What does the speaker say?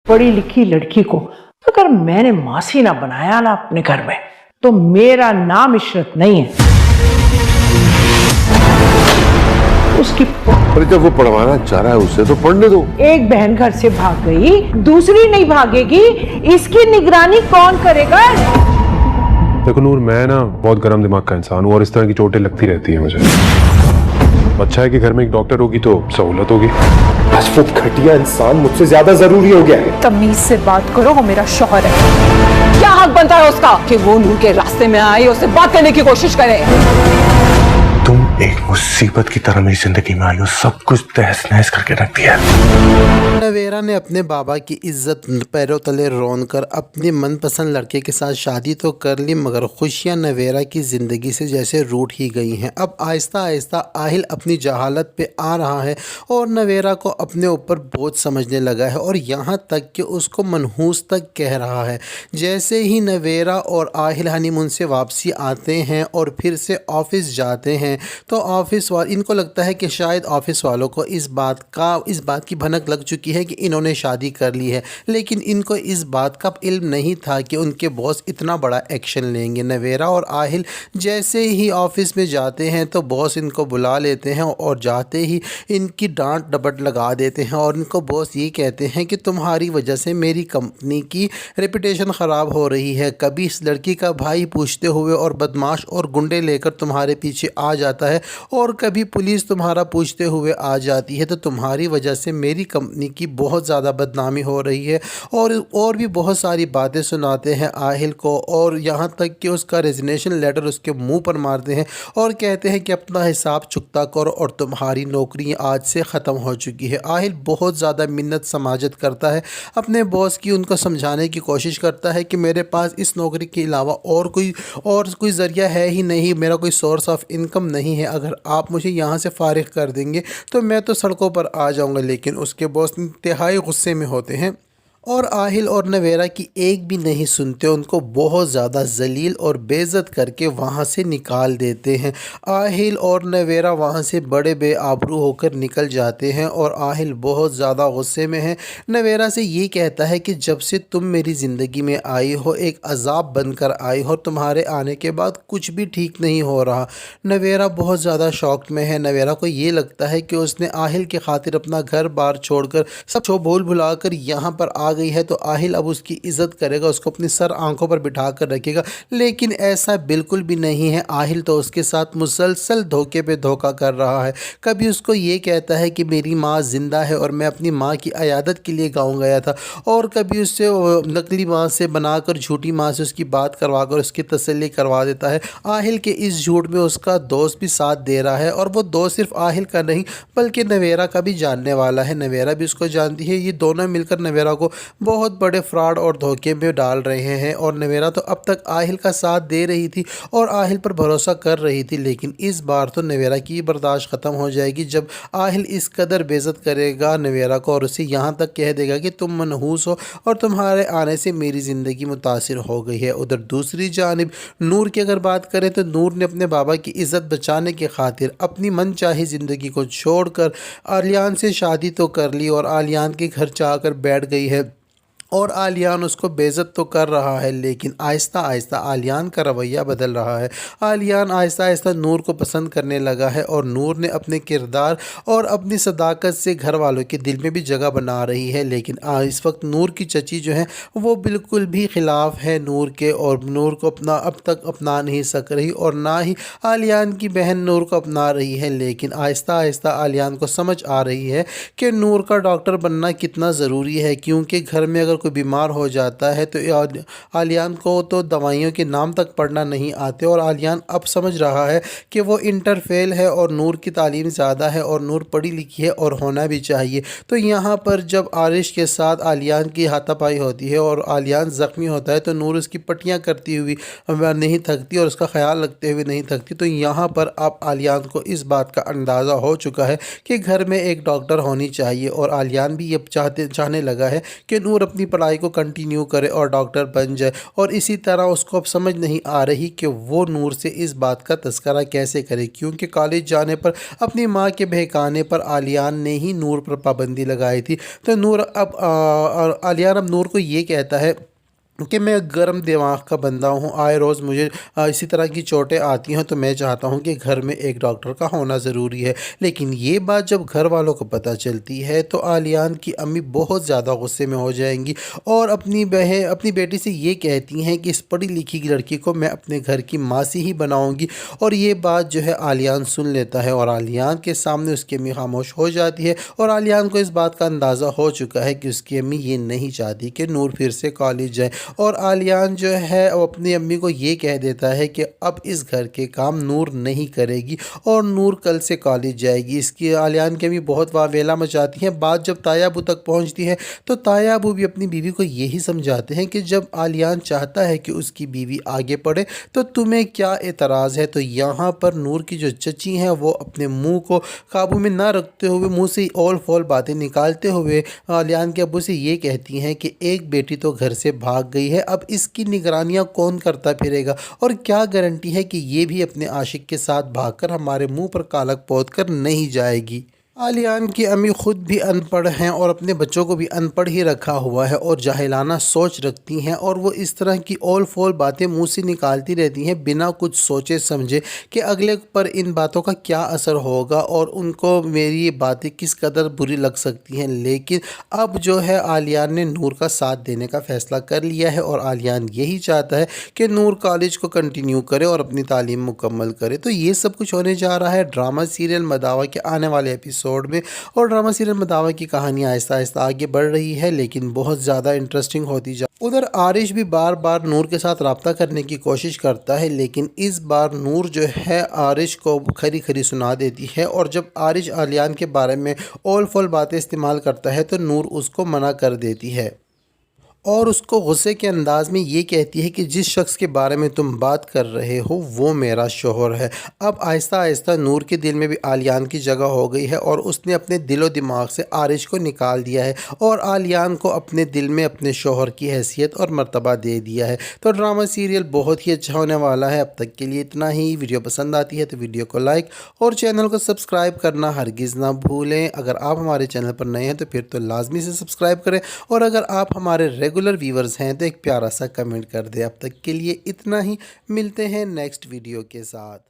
पढ़ी लिखी लड़की को अगर मैंने मासी ना बनाया ना अपने घर में तो मेरा नाम इशरत नहीं है। उसकी पर जब वो पढ़वाना चाह रहा है उसे तो पढ़ने दो। एक बहन घर से भाग गई, दूसरी नहीं भागेगी, इसकी निगरानी कौन करेगा? देखो नूर, मैं ना बहुत गर्म दिमाग का इंसान हूँ और इस तरह की चोटें लगती रहती है मुझे। अच्छा है कि घर में एक डॉक्टर होगी तो सहूलत होगी। अशरफ घटिया इंसान मुझसे ज्यादा जरूरी हो गया है। तमीज से बात करो, वो मेरा शौहर है। क्या हक बनता है उसका कि वो नूर के रास्ते में आए, उससे बात करने की कोशिश करे? तुम एक मुसीबत की तरह मेरी जिंदगी में आई हो, सब कुछ तहस नहस करके रख दिया। नवेरा ने अपने बाबा की इज्जत पैरों तले रौंद कर अपने मनपसंद लड़के के साथ शादी तो कर ली, मगर खुशियां नवेरा की ज़िंदगी से जैसे रूठ ही गई हैं। अब आहिस्ता आहिस्ता आहिल अपनी जहालत पे आ रहा है और नवेरा को अपने ऊपर बोझ समझने लगा है और यहाँ तक कि उसको मनहूस तक कह रहा है। जैसे ही नवेरा और आहिल हनीमून से वापसी आते हैं और फिर से ऑफिस जाते हैं तो ऑफिस वाले, इनको लगता है कि शायद ऑफिस वालों को इस बात की भनक लग चुकी है कि इन्होंने शादी कर ली है, लेकिन इनको इस बात का इल्म नहीं था कि उनके बॉस इतना बड़ा एक्शन लेंगे। नवेरा और आहिल जैसे ही ऑफिस में जाते हैं तो बॉस इनको बुला लेते हैं और जाते ही इनकी डांट डपट लगा देते हैं और इनको बॉस ये कहते हैं कि तुम्हारी वजह से मेरी कंपनी की रेपुटेशन ख़राब हो रही है। कभी इस लड़की का भाई पूछते हुए और बदमाश और गुंडे लेकर तुम्हारे पीछे आ जाता है और कभी पुलिस तुम्हारा पूछते हुए आ जाती है, तो तुम्हारी वजह से मेरी कंपनी की बहुत ज़्यादा बदनामी हो रही है। और भी बहुत सारी बातें सुनाते हैं आहिल को और यहाँ तक कि उसका रेजिग्नेशन लेटर उसके मुंह पर मारते हैं और कहते हैं कि अपना हिसाब चुकता करो और तुम्हारी नौकरी आज से ख़त्म हो चुकी है। आहिल बहुत ज़्यादा मिन्नत समाजत करता है अपने बॉस की, उनको समझाने की कोशिश करता है कि मेरे पास इस नौकरी के अलावा और कोई ज़रिया है ही नहीं, मेरा कोई सोर्स ऑफ इनकम नहीं है। अगर आप मुझे यहाँ से फारिग कर देंगे तो मैं तो सड़कों पर आ जाऊँगा। लेकिन उसके बॉस इंतहाई गुस्से में होते हैं और आहिल और नवेरा की एक भी नहीं सुनते, उनको बहुत ज़्यादा जलील और बेइज्जत करके वहाँ से निकाल देते हैं। आहिल और नवेरा वहाँ से बड़े बेआबरू होकर निकल जाते हैं और आहिल बहुत ज़्यादा गुस्से में है। नवेरा से ये कहता है कि जब से तुम मेरी ज़िंदगी में आई हो एक अजाब बनकर आई हो, तुम्हारे आने के बाद कुछ भी ठीक नहीं हो रहा। नवेरा बहुत ज़्यादा शॉक्ड में है। नवेरा को ये लगता है कि उसने आहिल के खातिर अपना घर बार छोड़कर सब भूल भुलाकर यहाँ पर आ गई है तो आहिल अब उसकी इज़्ज़त करेगा, उसको अपनी सर आंखों पर बिठा कर रखेगा। लेकिन ऐसा बिल्कुल भी नहीं है। आहिल तो उसके साथ मुसलसल धोखे पे धोखा कर रहा है। कभी उसको ये कहता है कि मेरी माँ ज़िंदा है और मैं अपनी माँ की अयादत के लिए गाँव गया था, और कभी उससे नकली माँ से बनाकर झूठी माँ से उसकी बात करवा कर उसकी तसल्ली करवा देता है। आहिल के इस झूठ में उसका दोस्त भी साथ दे रहा है और वो दोस्त सिर्फ आहिल का नहीं बल्कि नवेरा का भी जानने वाला है। नवेरा भी उसको जानती है। ये दोनों मिलकर नवेरा को बहुत बड़े फ्रॉड और धोखे में डाल रहे हैं और नवेरा तो अब तक आहिल का साथ दे रही थी और आहिल पर भरोसा कर रही थी, लेकिन इस बार तो नवेरा की बर्दाश्त ख़त्म हो जाएगी जब आहिल इस कदर बेइज्जत करेगा नवेरा को और उसे यहाँ तक कह देगा कि तुम मनहूस हो और तुम्हारे आने से मेरी ज़िंदगी मुतासिर हो गई है। उधर दूसरी जानिब नूर की अगर बात करें तो नूर ने अपने बाबा की इज़्ज़त बचाने की खातिर अपनी मनचाही ज़िंदगी को छोड़कर आलियान से शादी तो कर ली और आलियान के घर जाकर बैठ गई है और आलियान उसको बेइज्जत तो कर रहा है, लेकिन आहिस्ता आहिस्ता आलियान का रवैया बदल रहा है। आलियान आहिस्ता आहिस्ता नूर को पसंद करने लगा है और नूर ने अपने किरदार और अपनी सदाकत से घर वालों के दिल में भी जगह बना रही है। लेकिन इस वक्त नूर की चची जो है वो बिल्कुल भी ख़िलाफ़ है नूर के और नूर को अब तक अपना नहीं सक रही और ना ही आलियान की बहन नूर को अपना रही है। लेकिन आहिस्ता आहिस्ता आलियान को समझ आ रही है कि नूर का डॉक्टर बनना कितना ज़रूरी है, क्योंकि घर में अगर कोई बीमार हो जाता है तो आलियान को तो दवाइयों के नाम तक पढ़ना नहीं आते और आलियान अब समझ रहा है कि वो इंटर फेल है और नूर की तालीम ज़्यादा है और नूर पढ़ी लिखी है और होना भी चाहिए। तो यहाँ पर जब आरिश के साथ आलियान की हाथापाई होती है और आलियान ज़ख्मी होता है तो नूर उसकी पट्टियाँ करती हुई नहीं थकती और उसका ख्याल रखते हुए नहीं थकती। तो यहाँ पर अब आलियान को इस बात का अंदाज़ा हो चुका है कि घर में एक डॉक्टर होनी चाहिए और आलियान भी ये चाहने लगा है कि नूर अपनी पढ़ाई को कंटिन्यू करे और डॉक्टर बन जाए। और इसी तरह उसको अब समझ नहीं आ रही कि वो नूर से इस बात का तस्करा कैसे करे, क्योंकि कॉलेज जाने पर अपनी माँ के बहकाने पर आलियान ने ही नूर पर पाबंदी लगाई थी। तो आलियान अब नूर को ये कहता है कि मैं गर्म दिमाग का बंदा हूँ, आए रोज़ मुझे इसी तरह की चोटें आती हैं, तो मैं चाहता हूँ कि घर में एक डॉक्टर का होना ज़रूरी है। लेकिन ये बात जब घर वालों को पता चलती है तो आलियान की अम्मी बहुत ज़्यादा गुस्से में हो जाएंगी और अपनी बेटी से ये कहती हैं कि इस पढ़ी लिखी लड़की को मैं अपने घर की मासी ही बनाऊँगी। और ये बात जो है आलियान सुन लेता है और आलियान के सामने उसकी अम्मी खामोश हो जाती है। और आलियान को इस बात का अंदाज़ा हो चुका है कि उसकी अम्मी ये नहीं चाहती कि नूर फिर से कॉलेज जाए। और आलियान जो है वो अपनी अम्मी को ये कह देता है कि अब इस घर के काम नूर नहीं करेगी और नूर कल से कॉलेज जाएगी। इसकी आलियान की अम्मी बहुत वावेला मचाती हैं। बात जब तायाबू तक पहुंचती है तो तायाबू भी अपनी बीवी को यही समझाते हैं कि जब आलियान चाहता है कि उसकी बीवी आगे पढ़े तो तुम्हें क्या एतराज़ है। तो यहाँ पर नूर की जो चची हैं वो अपने मुँह को काबू में ना रखते हुए मुँह से ओल फोल बातें निकालते हुए आलियान के अब्बू से ये कहती हैं कि एक बेटी तो घर से भाग गई है, अब इसकी निगरानियां कौन करता फिरेगा और क्या गारंटी है कि ये भी अपने आशिक के साथ भागकर हमारे मुंह पर कालक पोत कर नहीं जाएगी। आलियान की अम्मी खुद भी अनपढ़ हैं और अपने बच्चों को भी अनपढ़ ही रखा हुआ है और जाहिलाना सोच रखती हैं और वो इस तरह की ओल फोल बातें मुंह से निकालती रहती हैं बिना कुछ सोचे समझे कि अगले पर इन बातों का क्या असर होगा और उनको मेरी ये बातें किस कदर बुरी लग सकती हैं। लेकिन अब जो है आलियान ने नूर का साथ देने का फ़ैसला कर लिया है और आलियान यही चाहता है कि नूर कॉलेज को कंटिन्यू करे और अपनी तालीम मुकम्मल करे। तो ये सब कुछ होने जा रहा है ड्रामा सीरियल मदावा के आने वाले एपिसोड में। और ड्रामा सीरियल मदावा की कहानी आहिस्ता आहिस्ता आगे बढ़ रही है लेकिन बहुत ज़्यादा इंटरेस्टिंग होती जा। उधर आरिश भी बार बार नूर के साथ रब्ता करने की कोशिश करता है लेकिन इस बार नूर जो है आरिश को खरी खरी सुना देती है और जब आरिश आलियान के बारे में ओल फोल बातें इस्तेमाल करता है तो नूर उसको मना कर देती है और उसको गुस्से के अंदाज़ में ये कहती है कि जिस शख्स के बारे में तुम बात कर रहे हो वो मेरा शोहर है। अब आहिस्ता आहिस्ता नूर के दिल में भी आलियान की जगह हो गई है और उसने अपने दिलो दिमाग से आरिश को निकाल दिया है और आलियान को अपने दिल में अपने शोहर की हैसियत और मर्तबा दे दिया है। तो ड्रामा सीरियल बहुत ही अच्छा होने वाला है। अब तक के लिए इतना ही। वीडियो पसंद आती है तो वीडियो को लाइक और चैनल को सब्सक्राइब करना हरगिज़ ना भूलें। अगर आप हमारे चैनल पर नए हैं तो फिर तो लाजमी से सब्सक्राइब करें और अगर आप हमारे रेगुलर व्यूवर्स हैं तो एक प्यारा सा कमेंट कर दें। अब तक के लिए इतना ही। मिलते हैं नेक्स्ट वीडियो के साथ।